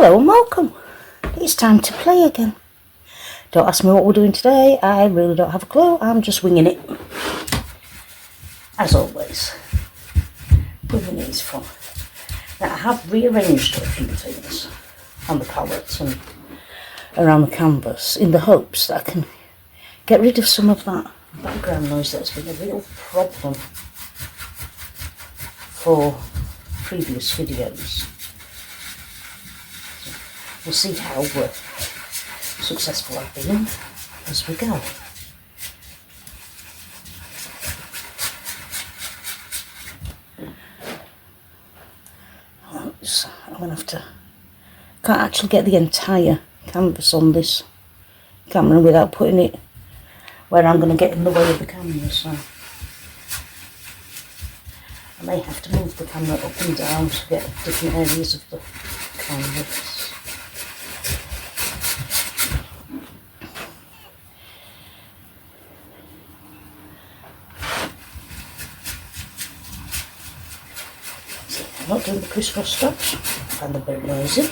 Hello and welcome. It's time to play again. Don't ask me what we're doing today. I really don't have a clue. I'm just winging it. As always. Winging it is fun. Now I have rearranged a few things on the palette and around the canvas in the hopes that I can get rid of some of that background noise that's been a real problem for previous videos. We'll see how successful I've been as we go. I'm going to have to... Can't actually get the entire canvas on this camera without putting it where I'm going to get in the way of the camera, so I may have to move the camera up and down to get different areas of the canvas. I'm not doing the crisscross straps, I find them very noisy.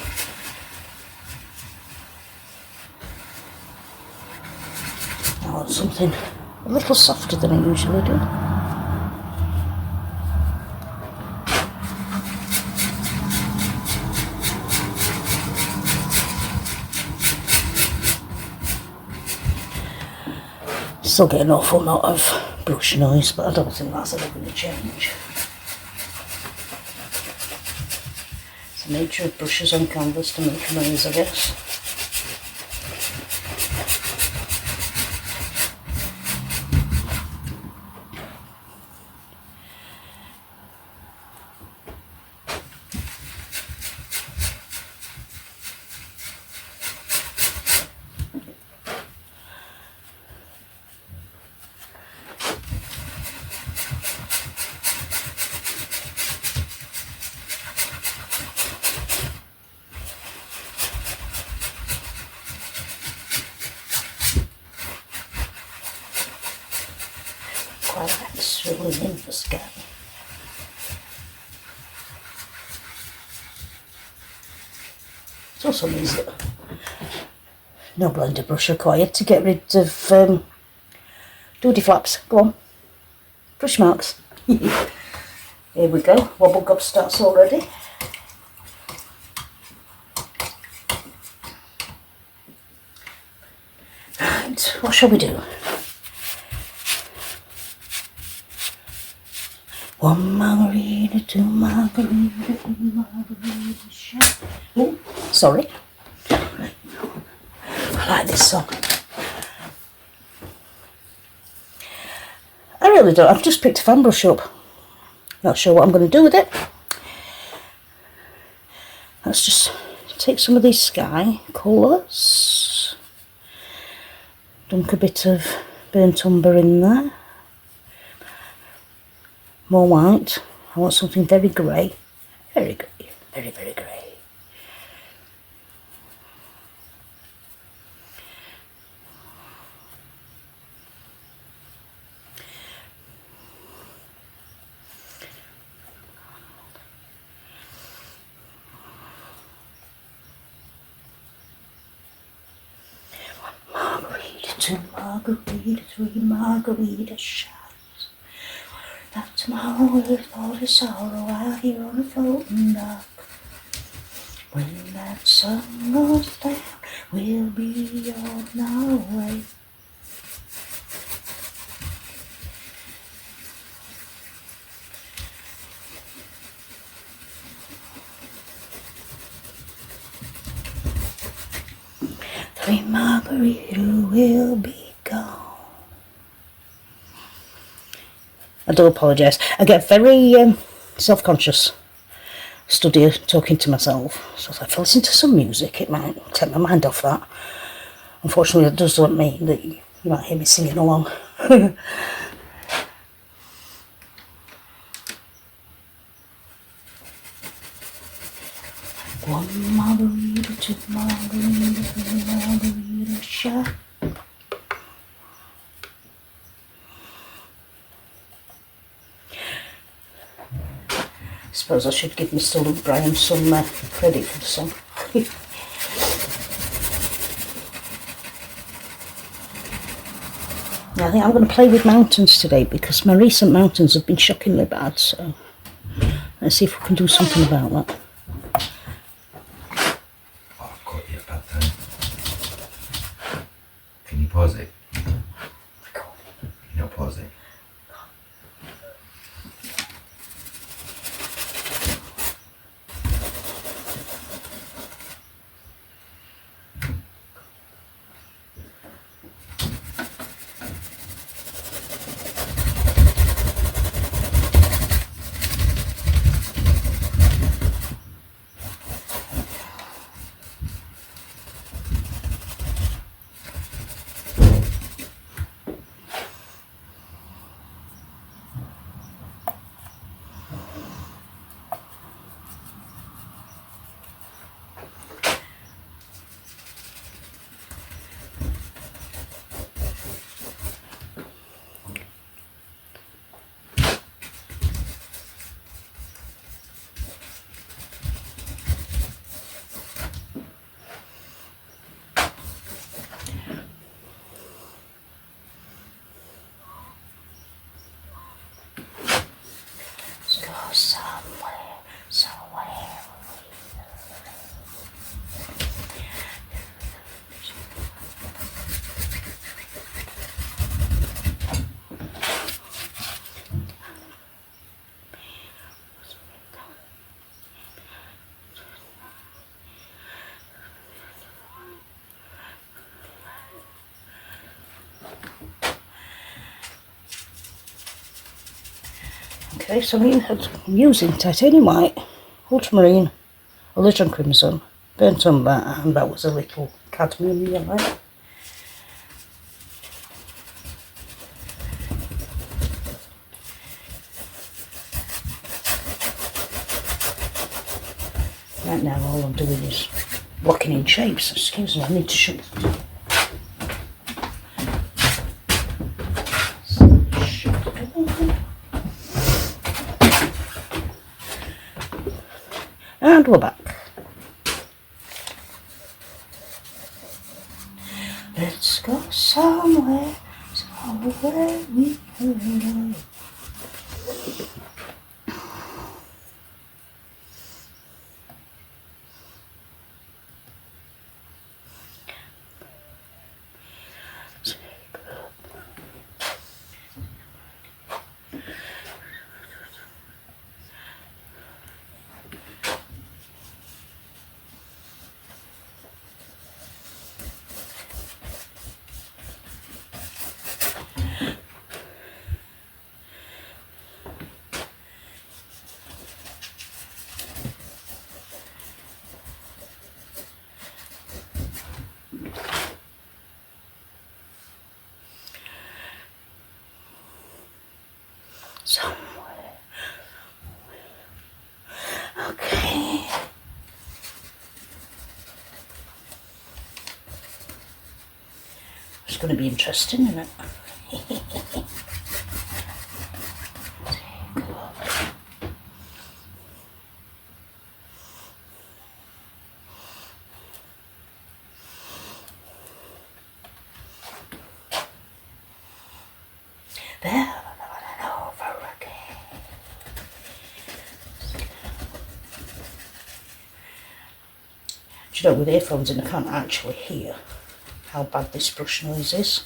I want something a little softer than I usually do. Still get an awful lot of brush noise, but I don't think that's ever going to change. It's the nature of brushes on canvas to make noise, I guess. I like the swirling in the sky. It also means that no blender brush required to get rid of doody flaps. Go on, brush marks. Here we go, Wobble gob starts already. Right, what shall we do? One margarita, two margarita, three margarita shot. Oh, sorry. I like this song. I really don't. I've just picked a fan brush up. Not sure what I'm going to do with it. Let's just take some of these sky colours. Dunk a bit of burnt umber in there. More white. I want something very grey. Very grey. Very, very grey. Margarita, two margarita, three margarita shots. That tomorrow with all the sorrow out here on a floating dock. When that sun goes down, we'll be on our way. Three margarita will be gone. I do apologise. I get very self-conscious studying, talking to myself. So if I listen to some music, it might take my mind off that. Unfortunately, that doesn't mean that you might hear me singing along. One margarita, two margarita, three margarita shot. Suppose I should give Mr. Luke Bryan some credit for the song. I think I'm going to play with mountains today because my recent mountains have been shockingly bad, so let's see if we can do something about that. Oh, I've caught you at a bad time. Can you pause it? No, pause it. Okay, so I'm using titanium white, ultramarine, Elysian crimson, burnt umber, and that was a little cadmium yellow. Right now all I'm doing is blocking in shapes. Excuse me, I need to shut. And we're back. Let's go somewhere we can go. Somewhere. Okay. It's going to be interesting, isn't it? There. Do you know, with earphones in I can't actually hear how bad this brush noise is.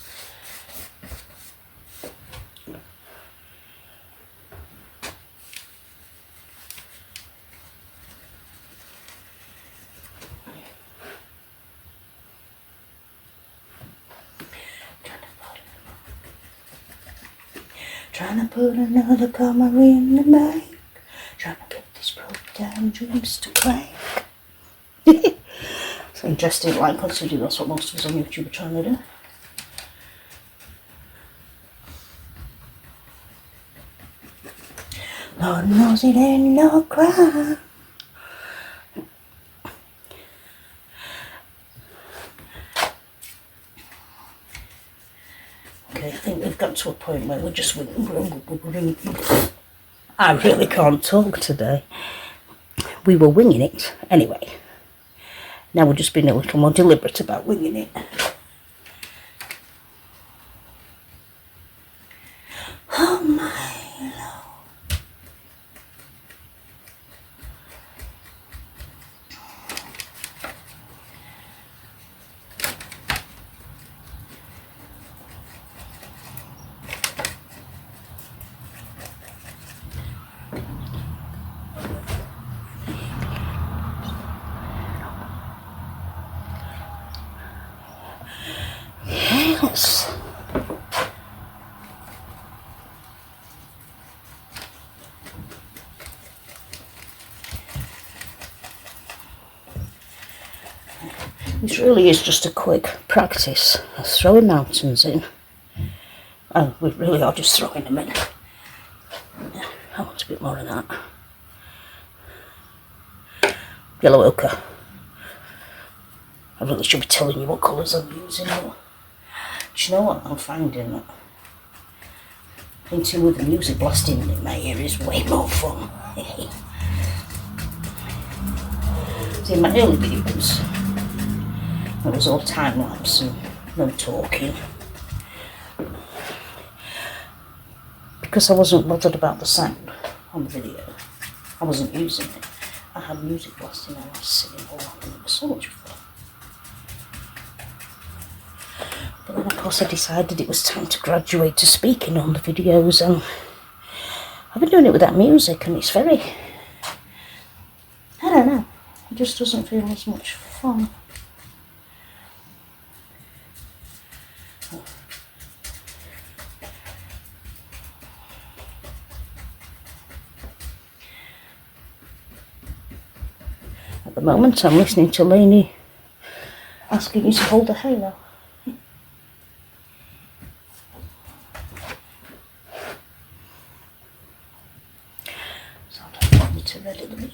Trying to put another comma in the bank. Trying to get these broke down dreams to crank. So interesting, like, considering that's what most of us on YouTube are trying to do. Lord knows it ain't no crime. Okay, I think we've got to a point where we're just... I really can't talk today. We were winging it. Anyway, Now we're just being a little more deliberate about winging it. Oh my Lord. Yes. This really is just a quick practice of throwing mountains in. And we really are just throwing them in. I want a bit more of that. Yellow ochre. I really should be telling you what colours I'm using. But do you know what I'm finding? That painting with the music blasting in my ear is way more fun. See, in my early videos, it was all time lapse and no talking. Because I wasn't bothered about the sound on the video, I wasn't using it. I had music blasting and I was singing along, and it was so much fun. But then of course I decided it was time to graduate to speaking on the videos, and I've been doing it without music, and it's very, I don't know, it just doesn't feel as much fun. At the moment I'm listening to Lainey asking you to hold a halo. So I don't want you to red at the beginning.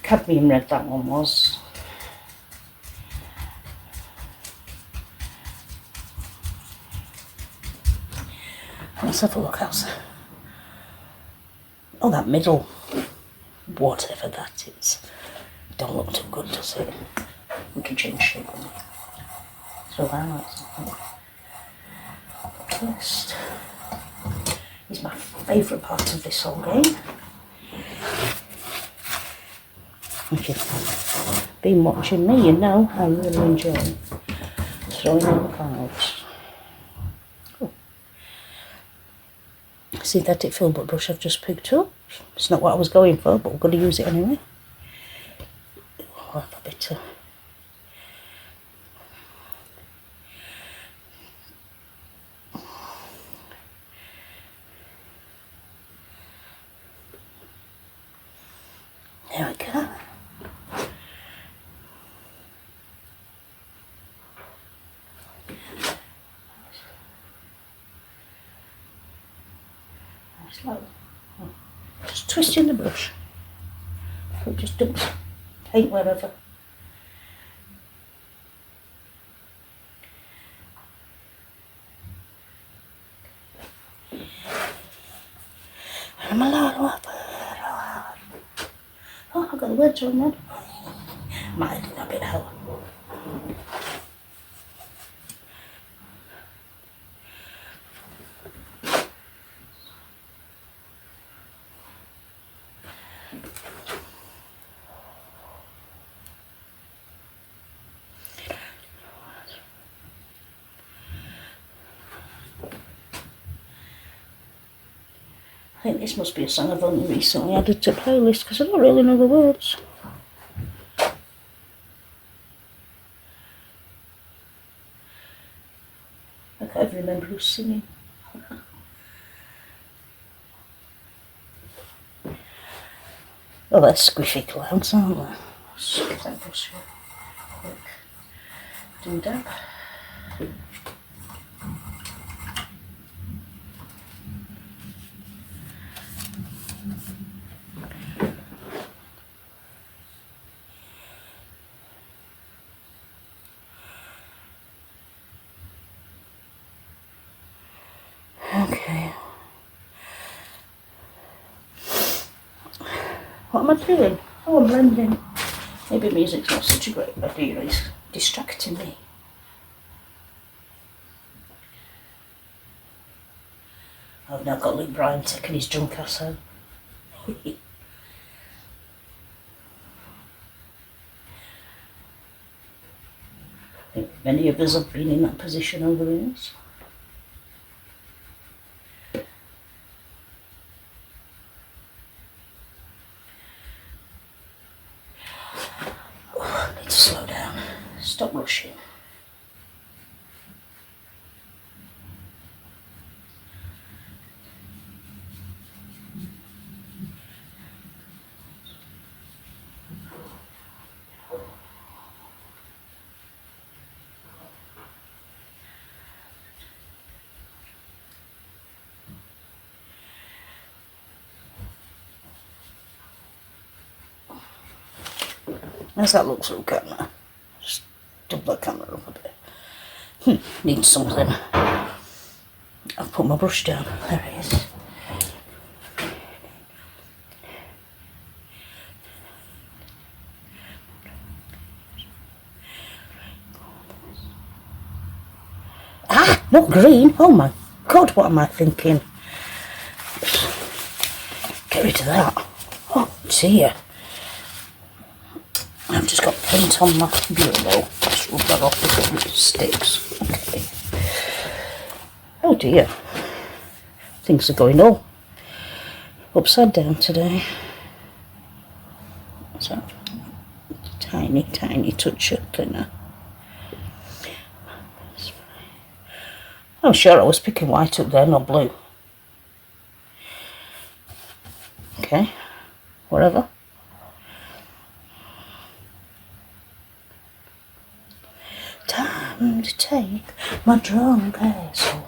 Cadmium red that one was. Let's have a look outside. Oh, that middle, whatever that is, don't look too good, does it? We can change shape on it. So highlights, I think. First is my favourite part of this whole game. If you've been watching me, you know I really enjoy throwing in the clouds. Synthetic filbert brush I've just picked up. It's not what I was going for, but we're going to use it anyway. I'll have a bit of there we go. Just twisting the brush. So it just dumps paint wherever. Oh, I've got the words wrong then. Might have done that bit out. I think this must be a song I've only recently added to playlist because I don't really know the words. I can't even remember who's singing. Oh, they're squiffy clouds, aren't they? Skip that brush here. Quick. Do dab. Okay. What am I doing? Oh, I'm blending. Maybe music's not such a great idea, it's distracting me. I've now got Luke Bryan taking his drunk ass home. I think many of us have been in that position over the years. I need to slow down, stop rushing. How's that look through camera? Just double the camera up a bit. Needs something. I've put my brush down. There it is. Ah, not green. Oh my God, what am I thinking? Get rid of that. Oh dear. I've just got paint on my bureau. Just rub that off before it sticks. Okay. Oh dear. Things are going all upside down today. So, tiny, tiny touch of thinner. I'm sure I was picking white up there, not blue. Okay, whatever. Time to take my drunk ass home.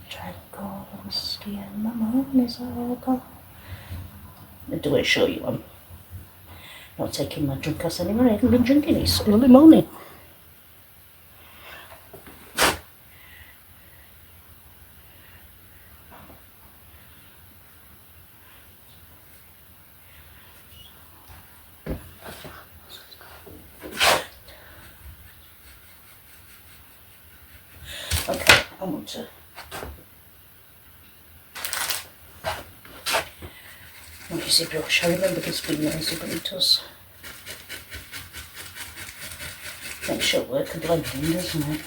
Drink all the whiskey and my money's all gone. Do I show you I'm not taking my drunk ass anywhere? I haven't been drinking, it's early morning. Okay, I want to noisy brush. I remember this being noisy, but it does make short work of blending, doesn't it?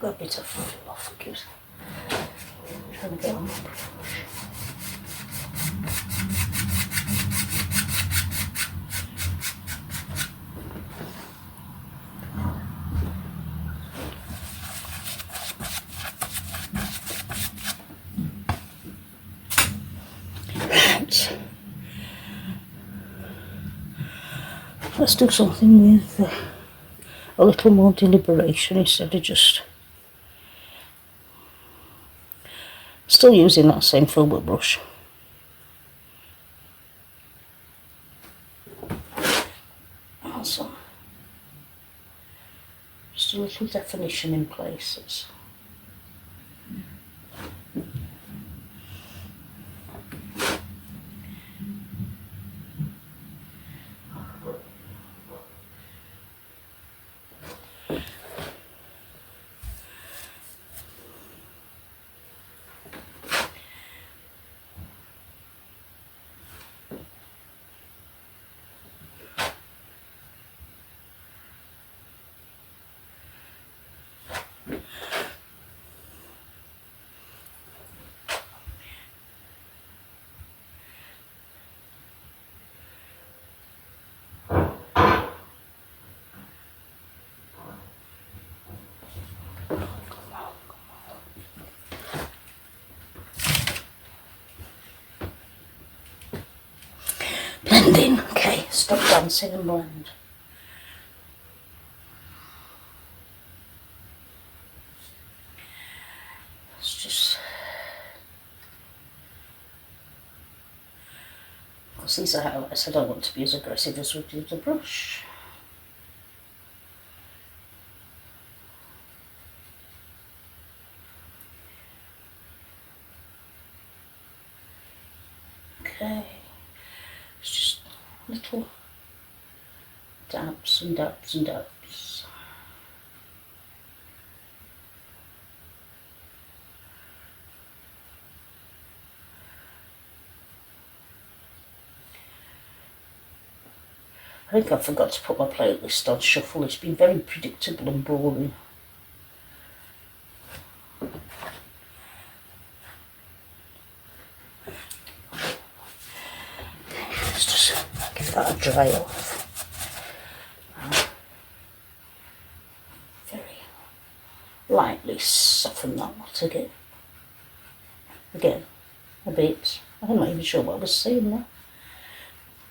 Got a bit of fill off, because I'm trying to get on my brush. Right. Let's do something with a little more deliberation instead of just still using that same filbert brush. Also, just a little definition in places. blending. Okay, stop dancing and blend. Let's just, because these are highlights, I don't want to be as aggressive as with the other brush. Okay, it's just little dabs and dabs and dabs. I think I forgot to put my playlist on shuffle. It's been very predictable and boring. Let's just give that a dry off. Very lightly soften that lot again. A bit. I'm not even sure what I was saying there.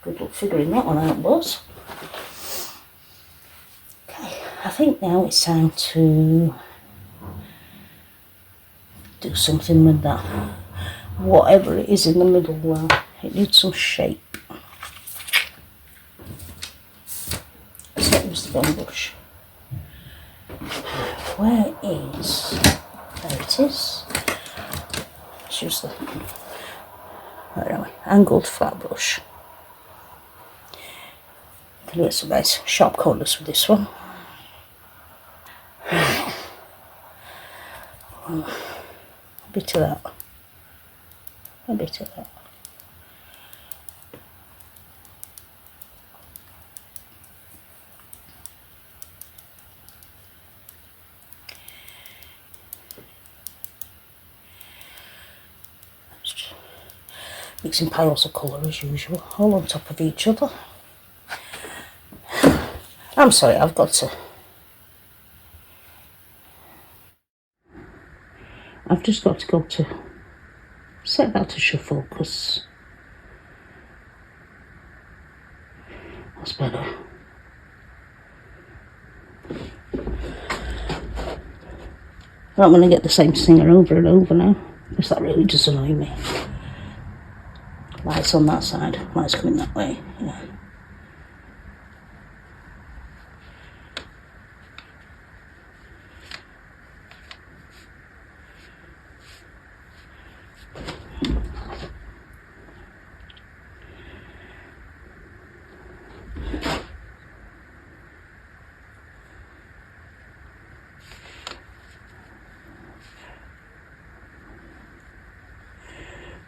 Good luck figuring that one out, was. Okay, I think now it's time to do something with that. Whatever it is in the middle there, it needs some shape. Let's use the bone brush. Where is... There it is. Let's use the... Anyway, angled flat brush. Can get some nice sharp corners with this one. A bit of that. A bit of that. Mixing piles of colour as usual, all on top of each other. I'm sorry, I've got to... I've just got to go to... set that to shuffle, because... that's better. I'm going to get the same singer over and over now, because that really does annoy me. Lights on that side, lights coming that way, yeah.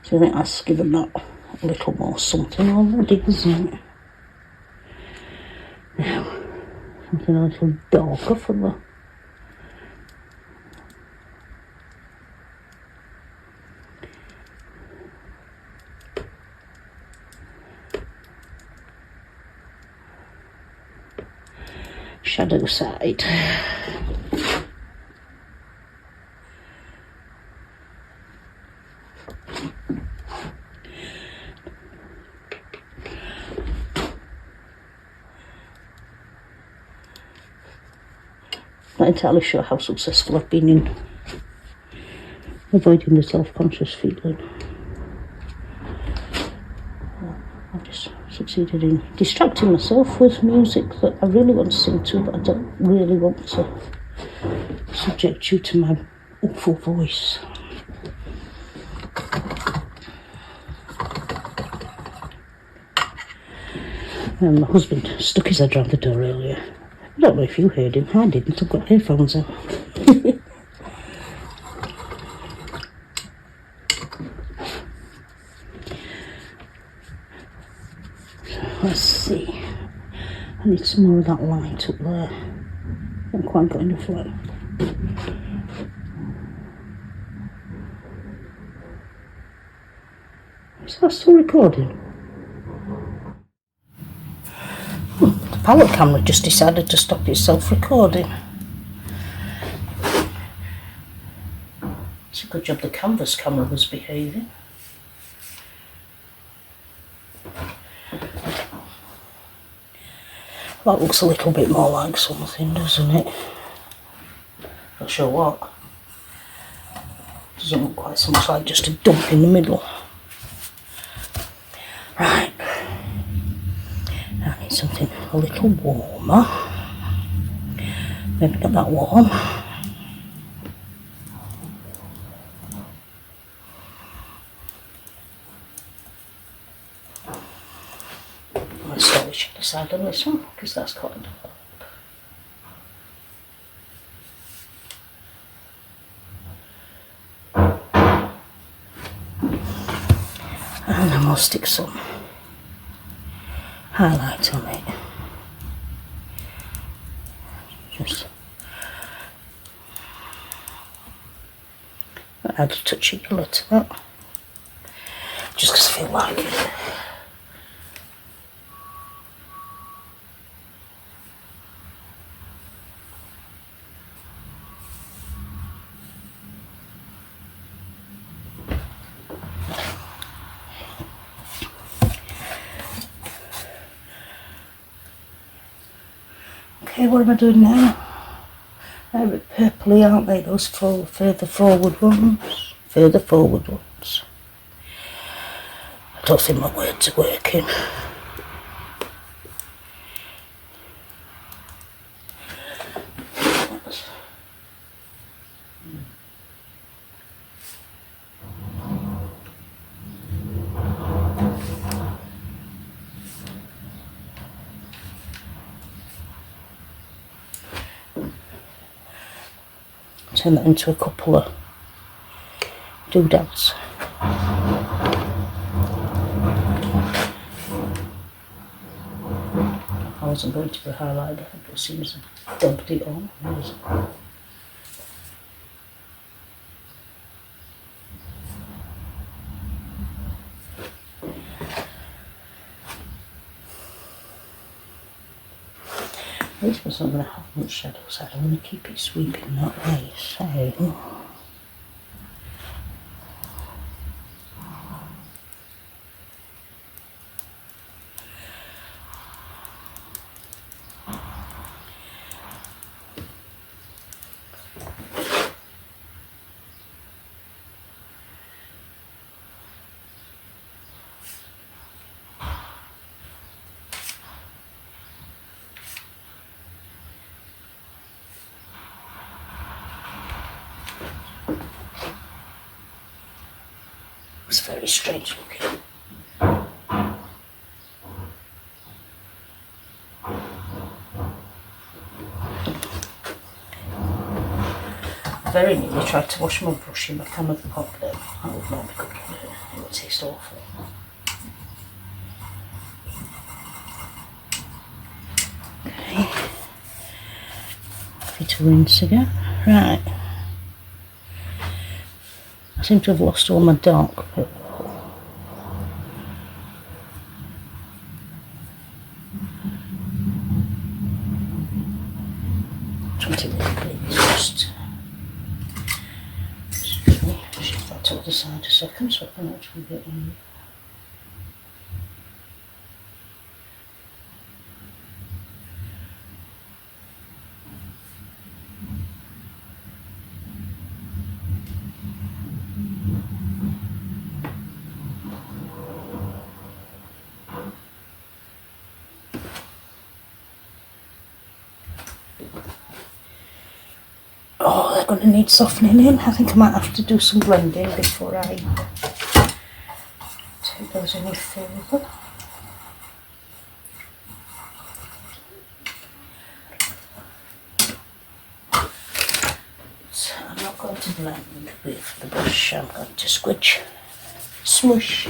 So I think that's given that a little more something already, isn't it? Now, something a little darker for the... shadow side. Not entirely sure how successful I've been in avoiding the self-conscious feeling. I've just succeeded in distracting myself with music that I really want to sing to, but I don't really want to subject you to my awful voice. And my husband stuck his head round the door earlier. I don't know if you heard him. I didn't. I've got earphones on. So let's see. I need some more of that light up there. I haven't quite got enough light. Is that still recording? The palette camera just decided to stop itself recording. It's a good job the canvas camera was behaving. That looks a little bit more like something, doesn't it? Not sure what. Doesn't look quite so much like just a dump in the middle. Right. I need something a little warmer. Maybe not that warm. Let's switch the side on this one because that's quite dark. And then we'll stick some highlight on it. Just add a touch of colour to that. Just because I feel like it. Okay, what am I doing now? They're a bit purpley, aren't they? Those further forward ones. Further forward ones. I don't think my words are working. Turn that into a couple of doodads. I wasn't going to be highlighted, but it seems I dumped it on. This one's not going to have much shadow, so I'm going to keep it sweeping that way. So, it's very strange looking. I very nearly tried to wash my brush in my pan of the pot there. That would not be good, would it? It would taste awful. Okay. Happy to rinse again. Right. I seem to have lost all my dark purple. Twenty little bits, just excuse me, shift that to the side a second so I can actually get in. Oh, they're going to need softening in. I think I might have to do some blending before I take those any further. So I'm not going to blend with the brush, I'm going to smush.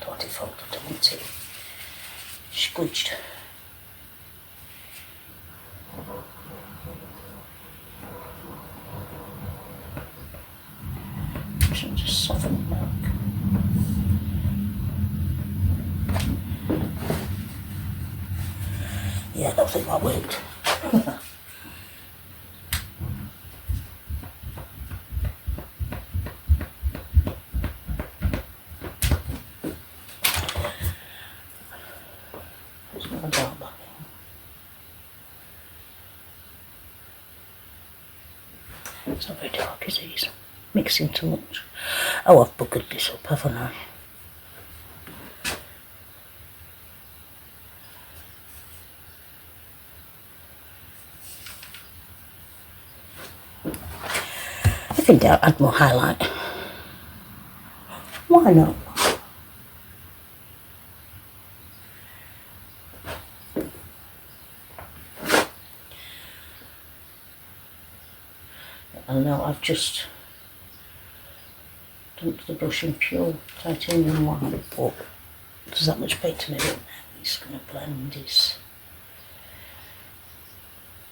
Thought it folded, I want it squidged. Just soften it back. Yeah, I don't think that worked. It's not very dark, is it? Mixing too much. Oh, I've buggered this up, haven't I? I think I'll add more highlight. Why not? I know I've just dumped the brush in pure titanium white, but there's that much paint in it. It's going to blend this.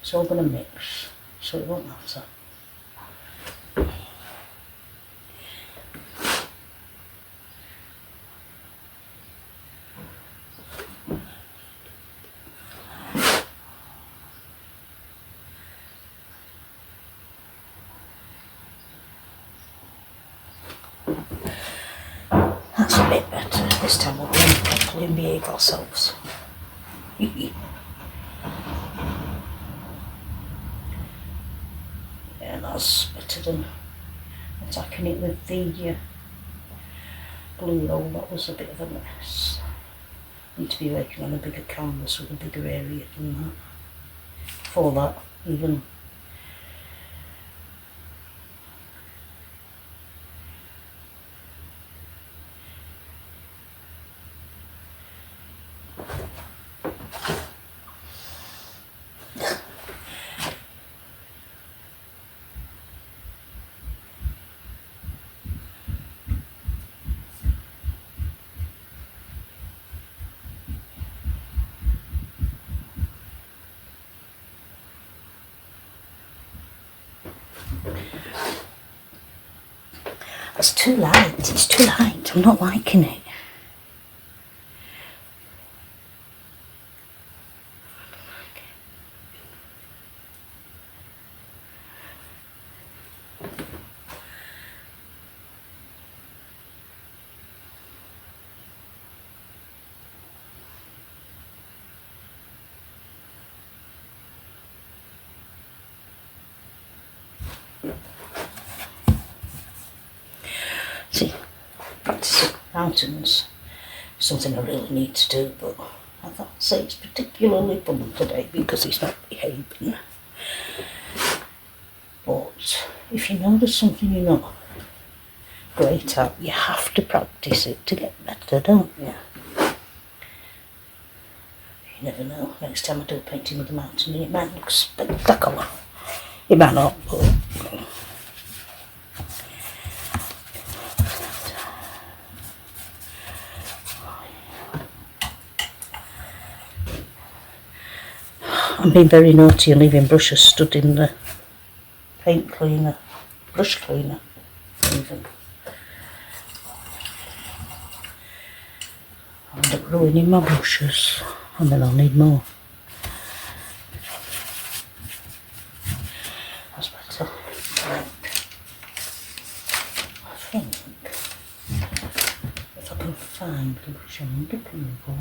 It's all going to mix, so it won't matter. That's a bit better. This time we'll blend properly and behave ourselves. Yeah, that's better than attacking it with the blue roll. That was a bit of a mess. Need to be working on a bigger canvas with a bigger area than that. For that, even. It's too light, it's too light, I'm not liking it. See, practising mountains is something I really need to do, but I can't say it's particularly fun today because he's not behaving. But if you know there's something you're not great at, you have to practice it to get better, don't you? You never know. Next time I do a painting with a mountain, it might look spectacular. It might not, but... I'm being very naughty and leaving brushes stood in the paint cleaner, brush cleaner, even. I'll end up ruining my brushes and then I'll need more. That's better. Right. I think if I can find the brush I'm looking for.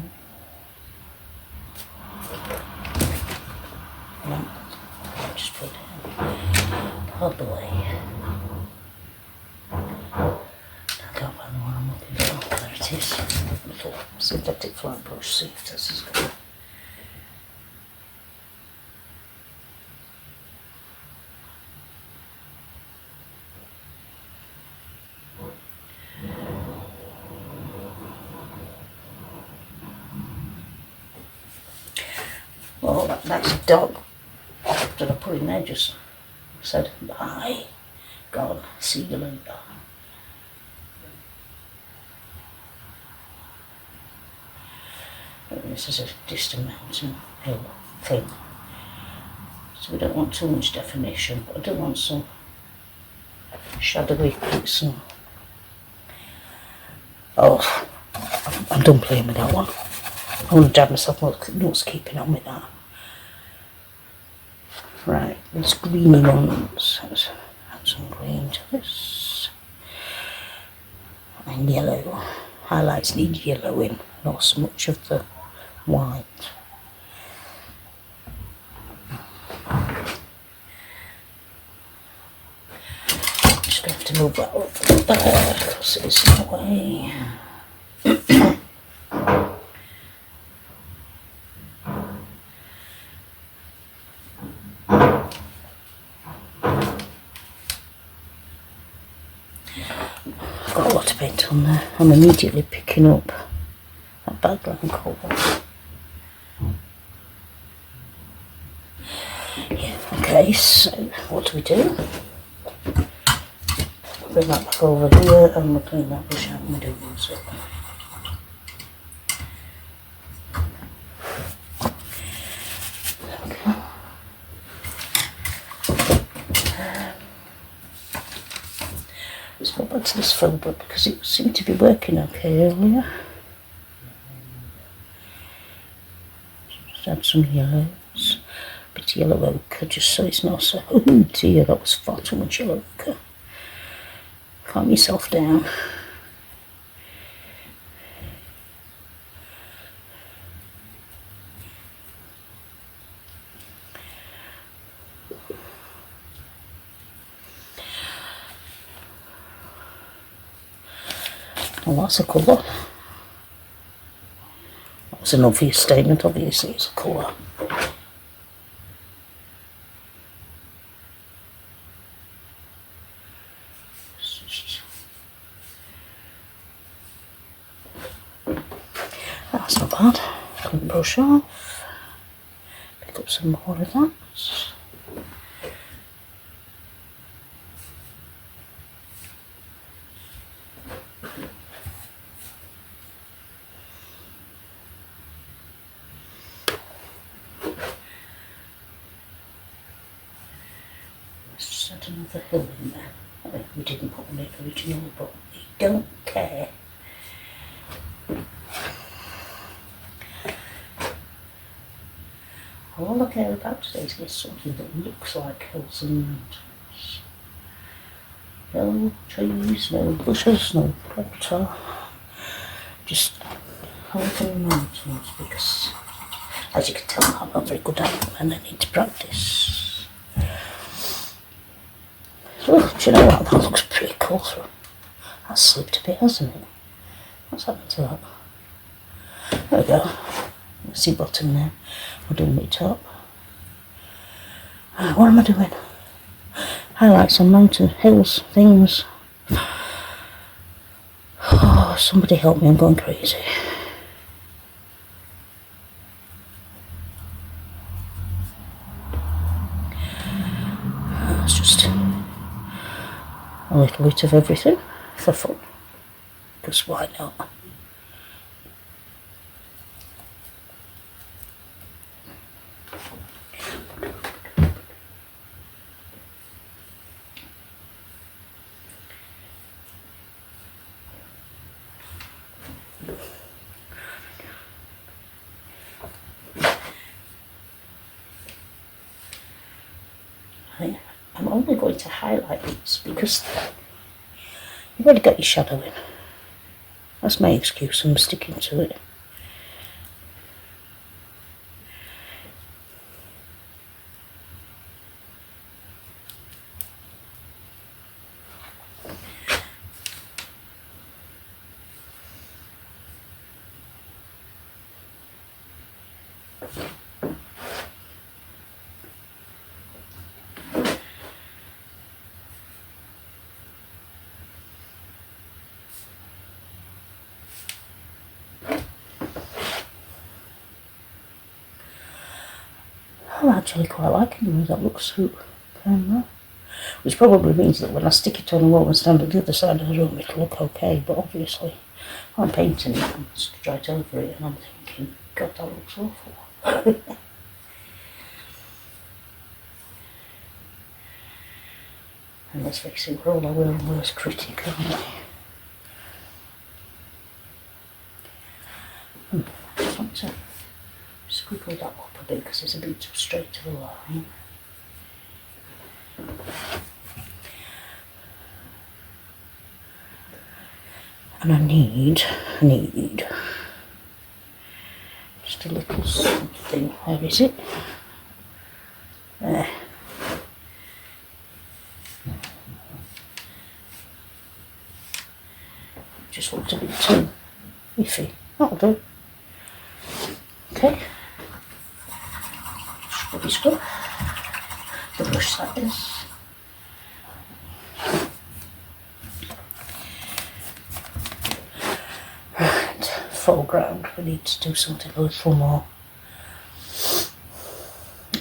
No, I'll just put it all the way. I can't find the one I'm looking for. There it is. Little synthetic flat brush. See if this is good. Well, that's a dog that I put in there just said bye, gone, see you later. This is a distant mountain hill thing, so we don't want too much definition, but I do want some shadowy bits. And oh, I'm done playing with that one. I want to dab myself nuts keeping on with that. Right, these greeny ones. Let's add some green to this. And yellow. Highlights need yellowing, not so much of the white. just going to have to move that up there because it's in the way. I've got a lot of paint on there. I'm immediately picking up that background colour. Yeah, okay, so what do? Bring that back over here and we'll clean that brush out and we don't use it. Okay. Let's go back to this filbert because it seemed to be working okay earlier. Just add some yellows, a bit of yellow ochre just so it's not so, oh dear, that was far too much yellow ochre. Calm yourself down. Well, that's a colour. That was an obvious statement, obviously it's a colour. That's not bad. Clean brush off. Pick up some more of that. Let's just add another hill in there. I mean, we didn't put on it originally, but we don't care. All I care about today is get something that looks like hills and mountains. No trees, no bushes, no water. Just hills and mountains because, as you can tell, I'm not very good at them and I need to practice. Oh, do you know what? That looks pretty cool. That's slipped a bit, hasn't it? What's happened to that? There we go. See bottom there. We're doing it top. What am I doing? Highlights on mountain, hills, things. Oh, somebody help me, I'm going crazy. It's just a little bit of everything for fun. Because why not? I'm only going to highlight these because you've already got your shadow in. That's my excuse, I'm sticking to it. I'm actually quite liking the way that looks through camera. Which probably means that when I stick it on the wall and stand at the other side of the room it'll look okay, but obviously I'm painting it and straight over it and I'm thinking, God, that looks awful. And let's face it, we're all our own worst critic, aren't we? I just want to scribble that up a bit because it's a bit too straight of a line. And I need just a little something. Where is it? There. just looked a bit too iffy. That'll do. Okay. Scrubby scrub. The brush that is. Right, foreground. We need to do something a little more.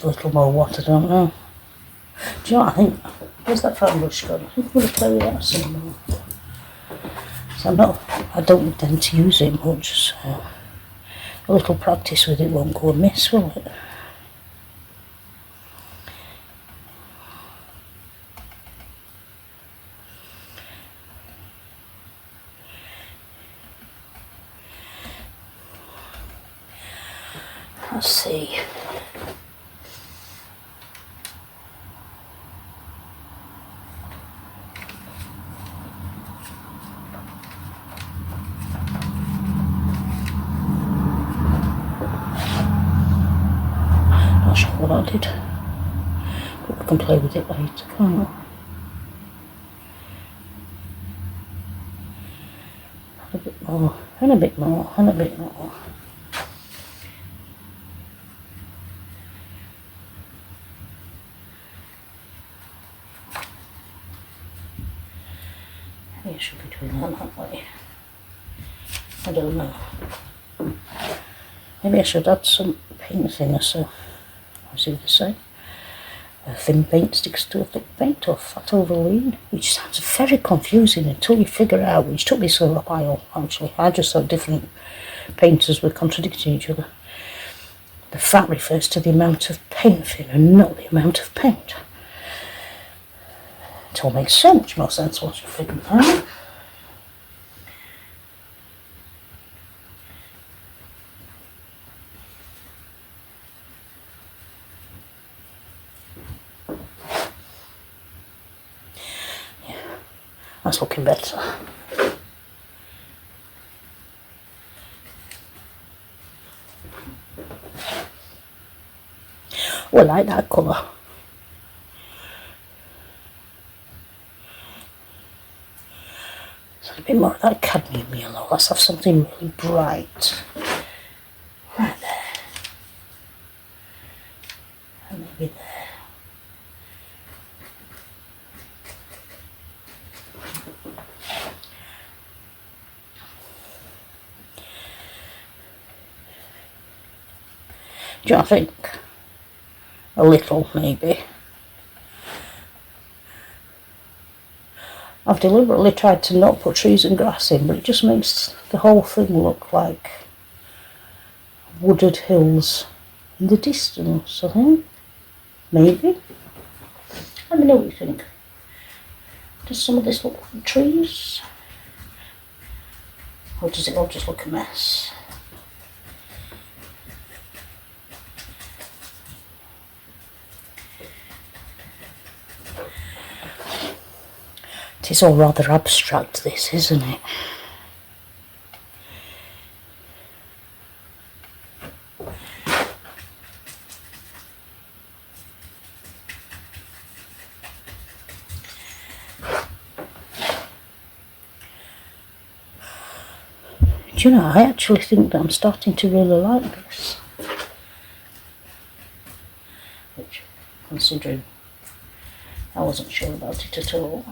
A little more what, I don't know. Do you know what I think? Where's that fan brush gone? I think I'm going to play with that some more. So I don't intend to use it much, so a little practice with it won't go amiss, will it? Let's see. Not sure what I did, but we can play with it later, can't we? A bit more, and a bit more, and a bit more. Maybe I should be doing that way. I don't know. Maybe I should add some paint thinner, so as you would say, a thin paint sticks to a thick paint or fat over lean, which sounds very confusing until you figure it out, which took me so a while actually. I just thought different painters were contradicting each other. The fat refers to the amount of paint thinner, not the amount of paint. It all makes so much more sense once you figure it out. That's looking better. Oh, I like that colour. So a bit more of that cadmium yellow. Let's have something really bright. Right there. And maybe there. Do you think? A little, maybe. I've deliberately tried to not put trees and grass in, but it just makes the whole thing look like wooded hills in the distance, I think. Maybe. Let me know what you think. Does some of this look like trees? Or does it all just look a mess? It's all rather abstract, this, isn't it? Do you know, I actually think that I'm starting to really like this. Which, considering I wasn't sure about it at all.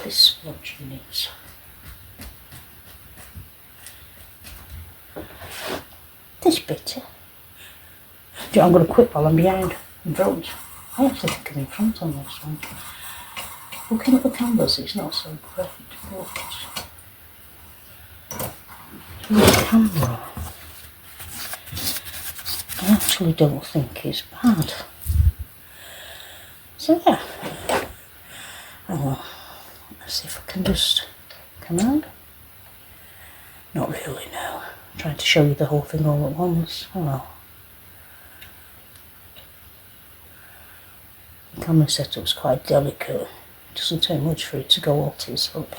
This sponge needs. This bit. Do you know, I'm going to quit while I'm behind, in front. I actually think I'm in front on this one. Looking at the canvas, it's not so perfect focus. The camera, I actually don't think it's bad. So yeah. Oh well. Let's see if I can just come out. Not really, no. I'm trying to show you the whole thing all at once. Oh well. The camera setup's quite delicate. It doesn't take much for it to go all tits up.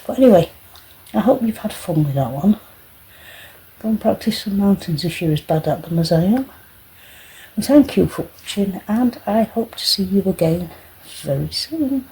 But anyway, I hope you've had fun with that one. Go and practice some mountains if you're as bad at them as I am. Thank you for watching, and I hope to see you again very soon.